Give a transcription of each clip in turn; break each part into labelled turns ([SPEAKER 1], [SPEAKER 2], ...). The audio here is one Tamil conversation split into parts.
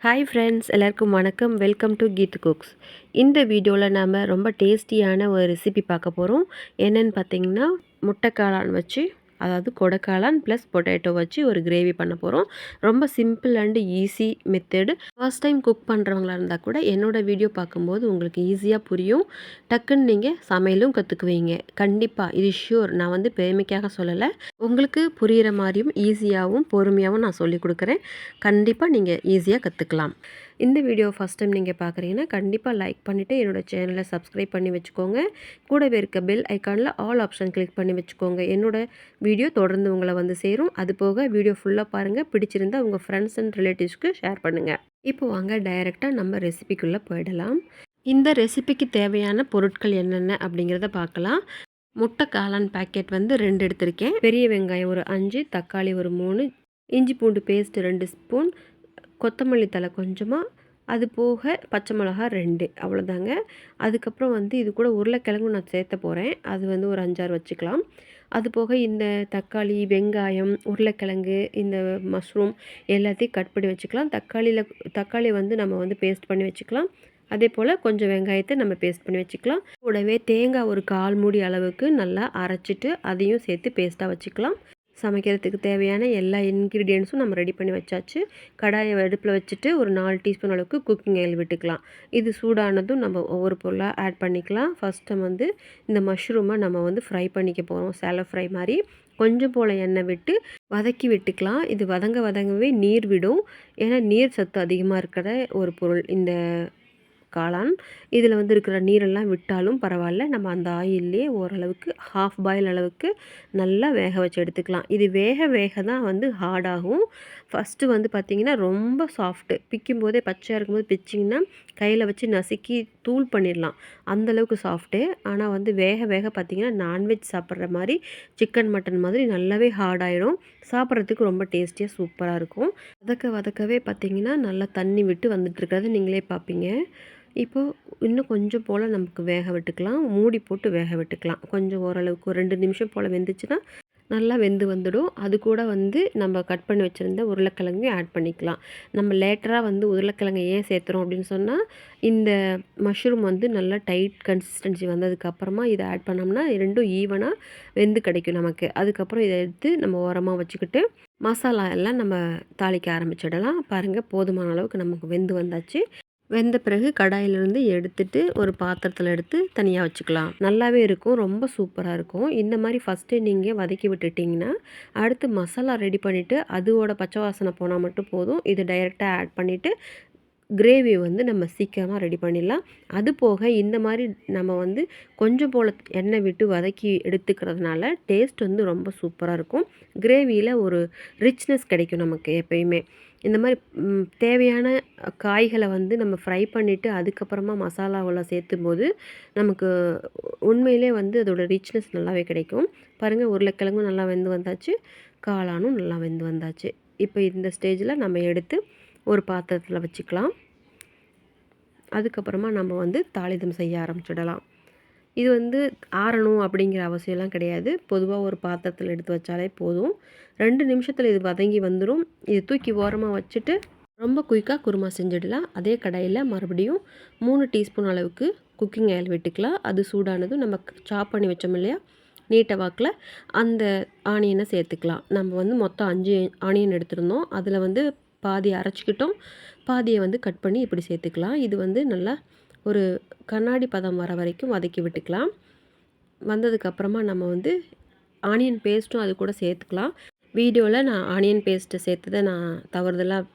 [SPEAKER 1] ஹாய் ஃப்ரெண்ட்ஸ், எல்லாருக்கும் வணக்கம். Welcome to Keeth Cooks. இந்த வீடியோவில் நாம் ரொம்ப டேஸ்டியான ஒரு ரெசிபி பார்க்க போகிறோம். என்னென்னு பார்த்தீங்கன்னா, முட்டை காளான் வச்சு, அதாவது கொடைக்காளான் ப்ளஸ் பொட்டேட்டோ வச்சு ஒரு கிரேவி பண்ண போகிறோம். ரொம்ப simple and easy method. First time cook பண்ணுறவங்களா இருந்தால் கூட என்னோடய வீடியோ பார்க்கும்போது உங்களுக்கு ஈஸியாக புரியும். டக்குன்னு நீங்கள் சமையலும் கற்றுக்குவீங்க. கண்டிப்பாக இது ஷூர். நான் வந்து பெருமைக்காக சொல்லலை, உங்களுக்கு புரிகிற மாதிரியும் ஈஸியாகவும் பொறுமையாகவும் நான் சொல்லிக் கொடுக்குறேன். கண்டிப்பாக நீங்கள் ஈஸியாக கற்றுக்கலாம். இந்த வீடியோ ஃபஸ்ட் டைம் நீங்கள் பார்க்குறீங்கன்னா கண்டிப்பாக லைக் பண்ணிவிட்டு என்னோடய சேனலை சப்ஸ்கிரைப் பண்ணி வச்சுக்கோங்க. கூடவே இருக்க பெல் ஐக்கானில் ஆல் ஆப்ஷன் கிளிக் பண்ணி வச்சுக்கோங்க. என்னோடய வீடியோ தொடர்ந்து உங்களை வந்து சேரும். அது போக வீடியோ ஃபுல்லாக பாருங்கள். பிடிச்சிருந்தால் உங்கள் ஃப்ரெண்ட்ஸ் அண்ட் ரிலேட்டிவ்ஸ்க்கு ஷேர் பண்ணுங்கள். இப்போ வாங்க டைரெக்டாக நம்ம ரெசிபிக்குள்ளே போயிடலாம். இந்த ரெசிபிக்கு தேவையான பொருட்கள் என்னென்ன அப்படிங்கிறத பார்க்கலாம். முட்டை காளான் பேக்கெட் வந்து 2 எடுத்திருக்கேன். பெரிய வெங்காயம் ஒரு 5, தக்காளி ஒரு 3, இஞ்சி பூண்டு பேஸ்ட் 2 ஸ்பூன், கொத்தமல்லி தழை கொஞ்சமாக, அது போக பச்சை மிளகா 2, அவ்வளோதாங்க. அதுக்கப்புறம் வந்து இது கூட உருளைக்கிழங்கும் நான் சேர்த்த போகிறேன். அது வந்து ஒரு 5, 6 வச்சுக்கலாம். அது போக இந்த தக்காளி, வெங்காயம், உருளைக்கிழங்கு, இந்த மஷ்ரூம் எல்லாத்தையும் கட் பண்ணி வச்சுக்கலாம். தக்காளி வந்து நம்ம வந்து பேஸ்ட் பண்ணி வச்சுக்கலாம். அதே போல் கொஞ்சம் வெங்காயத்தை நம்ம பேஸ்ட் பண்ணி வச்சுக்கலாம். கூடவே தேங்காய் ஒரு 1/4 மூடி அளவுக்கு நல்லா அரைச்சிட்டு அதையும் சேர்த்து பேஸ்ட்டாக வச்சுக்கலாம். சமைக்கிறதுக்கு தேவையான எல்லா இன்க்ரீடியன்ஸும் நம்ம ரெடி பண்ணி வச்சாச்சு. கடாயை அடுப்பில் வச்சுட்டு ஒரு 4 டீஸ்பூன் அளவுக்கு குக்கிங் ஆயில் விட்டுக்கலாம். இது சூடானதும் நம்ம ஒவ்வொரு பொருளாக ஆட் பண்ணிக்கலாம். ஃபஸ்ட்டு வந்து இந்த மஷ்ரூமை நம்ம வந்து ஃப்ரை பண்ணிக்க போகிறோம். சேலோ ஃப்ரை மாதிரி கொஞ்சம் போல் எண்ணெய் விட்டு வதக்கி விட்டுக்கலாம். இது வதங்கவே நீர் விடும். ஏன்னா நீர் சத்து அதிகமாக இருக்கிற ஒரு பொருள் இந்த காளான். இதில் வந்து இருக்கிற நீரெல்லாம் விட்டாலும் பரவாயில்ல, நம்ம அந்த ஆயில்லையே ஓரளவுக்கு ஹாஃப் பாயில் அளவுக்கு நல்லா வேக வச்சு எடுத்துக்கலாம். இது வேக தான் வந்து ஹார்டாகும். ஃபஸ்ட்டு வந்து பார்த்திங்கன்னா ரொம்ப சாஃப்ட்டு. பிக்கும்போதே பச்சையாக இருக்கும்போது பிச்சிங்கன்னா கையில் வச்சு நசுக்கி தூள் பண்ணிடலாம், அந்தளவுக்கு சாஃப்ட்டு. ஆனால் வந்து வேக பார்த்திங்கன்னா நான்வெஜ் சாப்பிட்ற மாதிரி, சிக்கன் மட்டன் மாதிரி நல்லாவே ஹார்டாயிடும். சாப்பிட்றதுக்கு ரொம்ப டேஸ்டியாக சூப்பராக இருக்கும். வதக்கவே பார்த்திங்கன்னா நல்லா தண்ணி விட்டு வந்துட்டுருக்கிறது நீங்களே பார்ப்பீங்க. இப்போது இன்னும் கொஞ்சம் போல் நமக்கு வேக விட்டுக்கலாம். மூடி போட்டு வேக விட்டுக்கலாம். கொஞ்சம் ஓரளவுக்கு ஒரு 2 நிமிஷம் போல் வெந்துச்சுன்னா நல்லா வெந்து வந்துடும். அது கூட வந்து நம்ம கட் பண்ணி வச்சுருந்த உருளைக்கிழங்கையும் ஆட் பண்ணிக்கலாம். நம்ம லேட்டராக வந்து உருளைக்கிழங்கை ஏன் சேர்த்துறோம் அப்படின்னு சொன்னால், இந்த மஷ்ரூம் வந்து நல்லா டைட் கன்சிஸ்டன்சி வந்ததுக்கப்புறமா இதை ஆட் பண்ணோம்னா 2ம் ஈவனாக வெந்து கிடைக்கும் நமக்கு. அதுக்கப்புறம் இதை எடுத்து நம்ம ஓரமாக வச்சுக்கிட்டு மசாலா எல்லாம் நம்ம தாளிக்க ஆரம்பிச்சிடலாம். பாருங்கள், போதுமான அளவுக்கு நமக்கு வெந்து வந்தாச்சு. வெந்த பிறகு கடாயிலிருந்து எடுத்துட்டு ஒரு பாத்திரத்தில் எடுத்து தனியாக வச்சுக்கலாம். நல்லாவே இருக்கும், ரொம்ப சூப்பராக இருக்கும். இந்த மாதிரி ஃபஸ்ட்டே நீங்கள் வதக்கி விட்டுட்டிங்கன்னா அடுத்து மசாலா ரெடி பண்ணிவிட்டு அதோட பச்சை வாசனை போனால் மட்டும் போதும். இது டைரெக்டாக ஆட் பண்ணிவிட்டு கிரேவி வந்து நம்ம சீக்கிரமாக ரெடி பண்ணிடலாம். அது போக இந்த மாதிரி நம்ம வந்து கொஞ்சம் போல் எண்ணெய் விட்டு வதக்கி எடுத்துக்கிறதுனால டேஸ்ட் வந்து ரொம்ப சூப்பராக இருக்கும். கிரேவியில் ஒரு ரிச்னஸ் கிடைக்கும் நமக்கு எப்பயுமே. இந்த மாதிரி தேவையான காய்களை வந்து நம்ம ஃப்ரை பண்ணிவிட்டு அதுக்கப்புறமா மசாலாவெல்லாம் சேர்த்தும்போது நமக்கு உண்மையிலே வந்து அதோடய ரிச்னஸ் நல்லாவே கிடைக்கும். பாருங்கள், உருளைக்கிழங்கும் நல்லா வெந்து வந்தாச்சு, காளானும் நல்லா வெந்து வந்தாச்சு. இப்போ இந்த ஸ்டேஜில் நம்ம எடுத்து ஒரு பாத்திரத்தில் வச்சுக்கலாம். அதுக்கப்புறமா நம்ம வந்து தாளிதம் செய்ய ஆரம்பிச்சிடலாம். இது வந்து ஆறணும் அப்படிங்கிற அவசியம்லாம் கிடையாது. பொதுவாக ஒரு பாத்திரத்தில் எடுத்து வச்சாலே போதும். 2 நிமிஷத்தில் இது வதங்கி வந்துடும். இது தூக்கி ஓரமாக வச்சுட்டு ரொம்ப குயிக்காக குருமா செஞ்சிடலாம். அதே கடாயில் மறுபடியும் 3 டீஸ்பூன் அளவுக்கு குக்கிங் ஆயில் விட்டுக்கலாம். அது சூடானதும் நம்ம சாப் பண்ணி வச்சோம் இல்லையா நீட்ட வாக்கில், அந்த ஆனியனை சேர்த்துக்கலாம். நம்ம வந்து மொத்தம் 5 ஆனியன் எடுத்திருந்தோம். அதில் வந்து பாதி அரைச்சிக்கிட்டோம், பாதியை வந்து கட் பண்ணி இப்படி சேர்த்துக்கலாம். இது வந்து நல்லா ஒரு கண்ணாடி பதம் வர வரைக்கும் வதக்கி விட்டுக்கலாம். வந்ததுக்கப்புறமா நம்ம வந்து ஆனியன் பேஸ்ட்டும் அது கூட சேர்த்துக்கலாம். வீடியோவில் நான் ஆனியன் பேஸ்ட்டு சேர்த்ததை நான் தவறுதலாக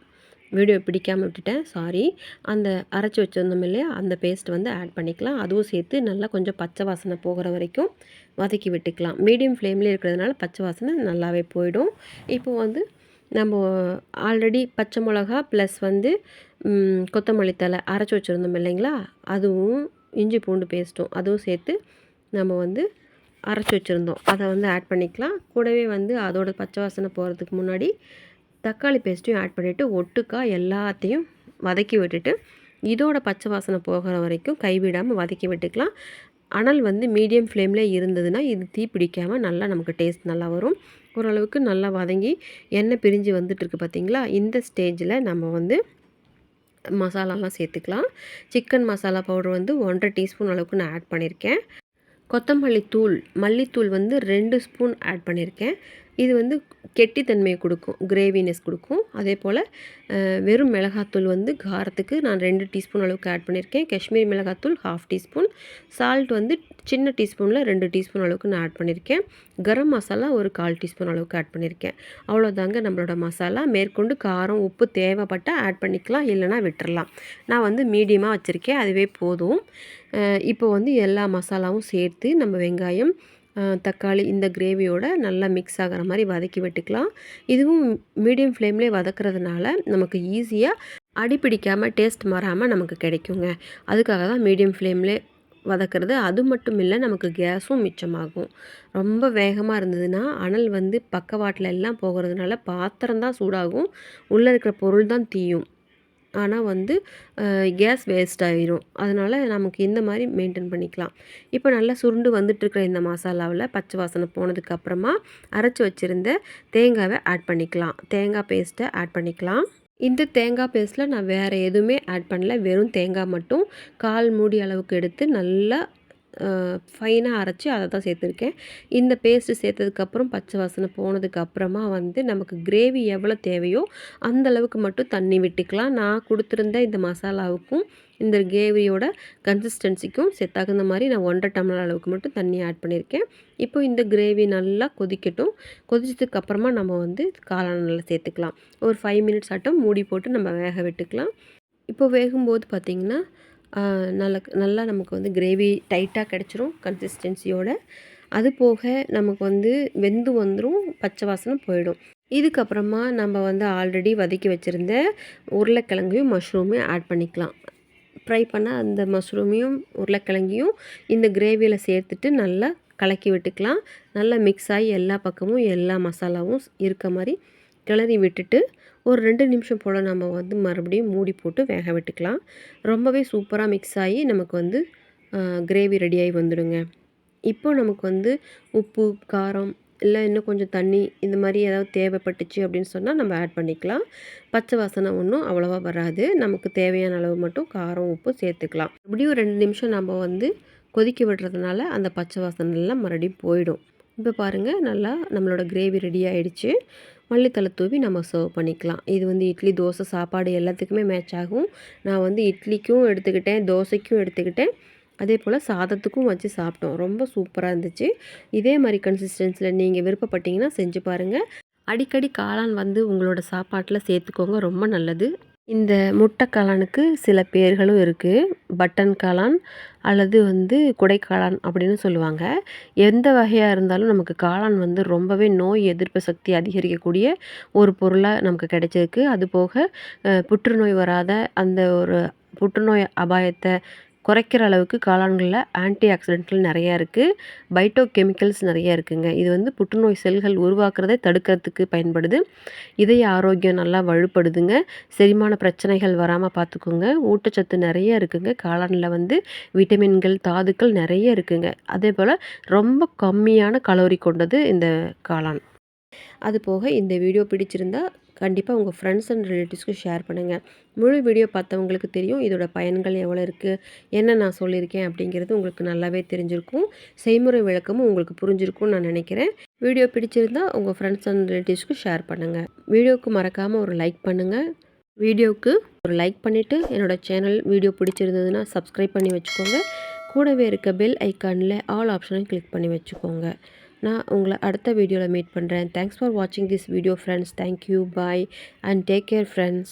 [SPEAKER 1] வீடியோ பிடிக்காமல் விட்டுட்டேன், சாரி. அந்த அரைச்சி வச்சுருந்தோம் இல்லையா, அந்த பேஸ்ட் வந்து ஆட் பண்ணிக்கலாம். அதுவும் சேர்த்து நல்லா கொஞ்சம் பச்சை வாசனை போகிற வரைக்கும் வதக்கி விட்டுக்கலாம். மீடியம் ஃப்ளேம்லேயே இருக்கிறதுனால பச்சை வாசனை நல்லாவே போயிடும். இப்போ வந்து நம்ம ஆல்ரெடி பச்சை மிளகா ப்ளஸ் வந்து கொத்தமல்லி தழை அரைச்சி வச்சுருந்தோம் இல்லைங்களா, அதுவும் இஞ்சி பூண்டு பேஸ்ட்டும் அதுவும் சேர்த்து நம்ம வந்து அரைச்சி வச்சுருந்தோம், அதை வந்து ஆட் பண்ணிக்கலாம். கூடவே வந்து அதோட பச்சை வாசனை போகிறதுக்கு முன்னாடி தக்காளி பேஸ்ட்டையும் ஆட் பண்ணிவிட்டு ஒட்டுக்கா எல்லாத்தையும் வதக்கி விட்டுட்டு இதோட பச்சை வாசனை போகிற வரைக்கும் கைவிடாமல் வதக்கி விட்டுக்கலாம். அனல் வந்து மீடியம் ஃப்ளேமில் இருந்ததுன்னா இது தீ பிடிக்காமல் நல்லா நமக்கு டேஸ்ட் நல்லா வரும். ஓரளவுக்கு நல்லா வதங்கி எண்ணெய் பிரிஞ்சு வந்துட்டுருக்கு பார்த்தீங்களா. இந்த ஸ்டேஜில் நம்ம வந்து மசாலாலாம் சேர்த்துக்கலாம். சிக்கன் மசாலா பவுடர் வந்து 1 1/2 டீஸ்பூன் அளவுக்கு நான் ஆட் பண்ணியிருக்கேன். கொத்தமல்லி தூள், மல்லித்தூள் வந்து 2 ஸ்பூன் ஆட் பண்ணியிருக்கேன். இது வந்து கெட்டித்தன்மையை கொடுக்கும், கிரேவினஸ் கொடுக்கும். அதேபோல் வெறும் மிளகாத்தூள் வந்து காரத்துக்கு நான் 2 டீஸ்பூன் அளவுக்கு ஆட் பண்ணியிருக்கேன். காஷ்மீரி மிளகாத்தூள் 1/2 டீஸ்பூன், சால்ட் வந்து சின்ன டீஸ்பூனில் 2 டீஸ்பூன் அளவுக்கு நான் ஆட் பண்ணியிருக்கேன். கரம் மசாலா ஒரு 1/4 டீஸ்பூன் அளவுக்கு ஆட் பண்ணியிருக்கேன். அவ்வளோதாங்க நம்மளோட மசாலா. மேற்கொண்டு காரம், உப்பு தேவைப்பட்டால் ஆட் பண்ணிக்கலாம், இல்லைனா விட்டுறலாம். நான் வந்து மீடியமாக வச்சுருக்கேன், அதுவே போதும். இப்போ வந்து எல்லா மசாலாவும் சேர்த்து நம்ம வெங்காயம், தக்காளி இந்த கிரேவியோட நல்லா மிக்ஸ் ஆகிற மாதிரி வதக்கி விட்டுக்கலாம். இதுவும் மீடியம் ஃப்ளேம்லேயே வதக்கிறதுனால நமக்கு ஈஸியாக அடிப்பிடிக்காமல் டேஸ்ட் மாறாமல் நமக்கு கிடைக்குங்க. அதுக்காக தான் மீடியம் ஃப்ளேம்லே வதக்கிறது. அது மட்டும் இல்லை, நமக்கு கேஸும் மிச்சமாகும். ரொம்ப வேகமாக இருந்ததுன்னா அனல் வந்து பக்கவாட்டில் எல்லாம் போகிறதுனால பாத்திரம் தான் சூடாகும், உள்ளே இருக்கிற பொருள் தான் தீயும். ஆனால் வந்து கேஸ் வேஸ்ட் ஆயிரும். அதனால் நமக்கு இந்த மாதிரி மெயின்டெயின் பண்ணிக்கலாம். இப்போ நல்லா சுருண்டு வந்துட்டுருக்கிற இந்த மசாலாவில் பச்சை வாசனை போனதுக்கப்புறமா அரைச்சி வச்சுருந்த தேங்காவை ஆட் பண்ணிக்கலாம். தேங்காய் பேஸ்ட்டை ஆட் பண்ணிக்கலாம். இந்த தேங்காய் பேஸ்ட்டில் நான் வேறு எதுவுமே ஆட் பண்ணல. வெறும் தேங்காய் மட்டும் 1/4 மூடி அளவுக்கு எடுத்து நல்லா ஃபைனாக அரைச்சி அதை தான் சேர்த்துருக்கேன். இந்த பேஸ்ட்டு சேர்த்ததுக்கப்புறம் பச்சை வாசனை போனதுக்கப்புறமா வந்து நமக்கு கிரேவி எவ்வளோ தேவையோ அந்தளவுக்கு மட்டும் தண்ணி விட்டுக்கலாம். நான் கொடுத்துருந்த இந்த மசாலாவுக்கும் இந்த கிரேவியோட கன்சிஸ்டன்சிக்கும் தகுந்த மாதிரி நான் 1 1/2 டம்ளர் அளவுக்கு மட்டும் தண்ணி ஆட் பண்ணியிருக்கேன். இப்போ இந்த கிரேவி நல்லா கொதிக்கட்டும். கொதிச்சதுக்கப்புறமா நம்ம வந்து காளான் நல்லா சேர்த்துக்கலாம். ஒரு 5 மினிட்ஸ் ஆட்டம் மூடி போட்டு நம்ம வேக விட்டுக்கலாம். இப்போ வேகும்போது பார்த்திங்கன்னா நல்லா நமக்கு வந்து கிரேவி டைட்டாக கிடச்சிரும் கன்சிஸ்டன்சியோட. அது போக நமக்கு வந்து வெந்து வந்துடும், பச்சை வாசனை போயிடும். இதுக்கப்புறமா நம்ம வந்து ஆல்ரெடி வதக்கி வச்சுருந்த உருளைக்கிழங்கையும் மஷ்ரூமையும் ஆட் பண்ணிக்கலாம். ஃப்ரை பண்ண அந்த மஷ்ரூமையும் உருளைக்கிழங்கையும் இந்த கிரேவியில் சேர்த்துட்டு நல்லா கலக்கி விட்டுக்கலாம். நல்லா மிக்ஸ் ஆகி எல்லா பக்கமும் எல்லா மசாலாவும் இருக்க மாதிரி கிளறி விட்டுட்டு ஒரு 2 நிமிஷம் போல் நம்ம வந்து மறுபடியும் மூடி போட்டு வேக விட்டுக்கலாம். ரொம்பவே சூப்பராக மிக்ஸ் ஆகி நமக்கு வந்து கிரேவி ரெடியாகி வந்துடுங்க. இப்போ நமக்கு வந்து உப்பு, காரம் இல்லை இன்னும் கொஞ்சம் தண்ணி இந்த மாதிரி ஏதாவது தேவைப்பட்டுச்சு அப்படின்னு சொன்னால் நம்ம ஆட் பண்ணிக்கலாம். பச்சை வாசனை ஒன்றும் அவ்வளோவா வராது. நமக்கு தேவையான அளவு மட்டும் காரம், உப்பு சேர்த்துக்கலாம். மறுபடியும் 2 நிமிஷம் நம்ம வந்து கொதிக்க விடுறதுனால அந்த பச்சை வாசனைலாம் மறுபடியும் போயிடும். இப்போ பாருங்கள், நல்லா நம்மளோட கிரேவி ரெடி ஆகிடுச்சு. மல்லித்தலை தூவி நம்ம சர்வ் பண்ணிக்கலாம். இது வந்து இட்லி, தோசை, சாப்பாடு எல்லாத்துக்குமே மேட்ச் ஆகும். நான் வந்து இட்லிக்கும் எடுத்துக்கிட்டேன், தோசைக்கும் எடுத்துக்கிட்டேன், அதே போல் சாதத்துக்கும் வச்சு சாப்பிட்டோம். ரொம்ப சூப்பராக இருந்துச்சு. இதே மாதிரி கன்சிஸ்டன்சியில் நீங்கள் விருப்பப்பட்டீங்கன்னா செஞ்சு பாருங்கள். அடிக்கடி காளான் வந்து உங்களோட சாப்பாட்டில் சேர்த்துக்கோங்க, ரொம்ப நல்லது. இந்த முட்டை காளானுக்கு சில பேர்களும் இருக்குது. பட்டன் காளான் அல்லது வந்து குடைக்காளான் அப்படின்னு சொல்லுவாங்க. எந்த வகையாக இருந்தாலும் நமக்கு காளான் வந்து ரொம்பவே நோய் எதிர்ப்பு சக்தி அதிகரிக்கக்கூடிய ஒரு பொருளாக நமக்கு கிடைச்சிருக்கு. அதுபோக புற்றுநோய் வராத அந்த ஒரு புற்றுநோய் அபாயத்தை குறைக்கிற அளவுக்கு காளான்களில் ஆன்டி ஆக்சிடென்ட்கள் நிறையா இருக்குது. பைட்டோ கெமிக்கல்ஸ் நிறையா இருக்குங்க. இது வந்து புற்றுநோய் செல்கள் உருவாக்குறதை தடுக்கிறதுக்கு பயன்படுது. இதய ஆரோக்கியம் நல்லா வலுப்படுதுங்க. செரிமான பிரச்சனைகள் வராமல் பார்த்துக்குங்க. ஊட்டச்சத்து நிறைய இருக்குங்க. காளானில் வந்து விட்டமின்கள், தாதுக்கள் நிறைய இருக்குங்க. அதே போல் ரொம்ப கம்மியான கலோரி கொண்டது இந்த காளான். அதுபோக இந்த வீடியோ பிடிச்சிருந்தா கண்டிப்பாக உங்கள் ஃப்ரெண்ட்ஸ் அண்ட் ரிலேட்டிவ்ஸ்க்கு ஷேர் பண்ணுங்கள். முழு வீடியோ பார்த்தவங்களுக்கு தெரியும் இதோட பயன்கள் எவ்வளோ இருக்குது, என்ன நான் சொல்லியிருக்கேன் அப்படிங்கிறது உங்களுக்கு நல்லாவே தெரிஞ்சிருக்கும். செய்முறை விளக்கமும் உங்களுக்கு புரிஞ்சிருக்கும்னு நான் நினைக்கிறேன். வீடியோ பிடிச்சிருந்தா உங்கள் ஃப்ரெண்ட்ஸ் அண்ட் ரிலேட்டிவ்ஸ்க்கு ஷேர் பண்ணுங்கள். வீடியோவுக்கு மறக்காமல் ஒரு லைக் பண்ணுங்கள். வீடியோவுக்கு ஒரு லைக் பண்ணிவிட்டு என்னோடய சேனல் வீடியோ பிடிச்சிருந்ததுன்னா சப்ஸ்கிரைப் பண்ணி வச்சுக்கோங்க. கூடவே இருக்க பெல் ஐக்கானில் ஆல் ஆப்ஷனையும் கிளிக் பண்ணி வச்சுக்கோங்க. நான் உங்களை அடுத்த வீடியோவில் மீட் பண்ணுறேன். தேங்க்ஸ் ஃபார் வாட்சிங் this video friends. Thank you, bye and take care friends.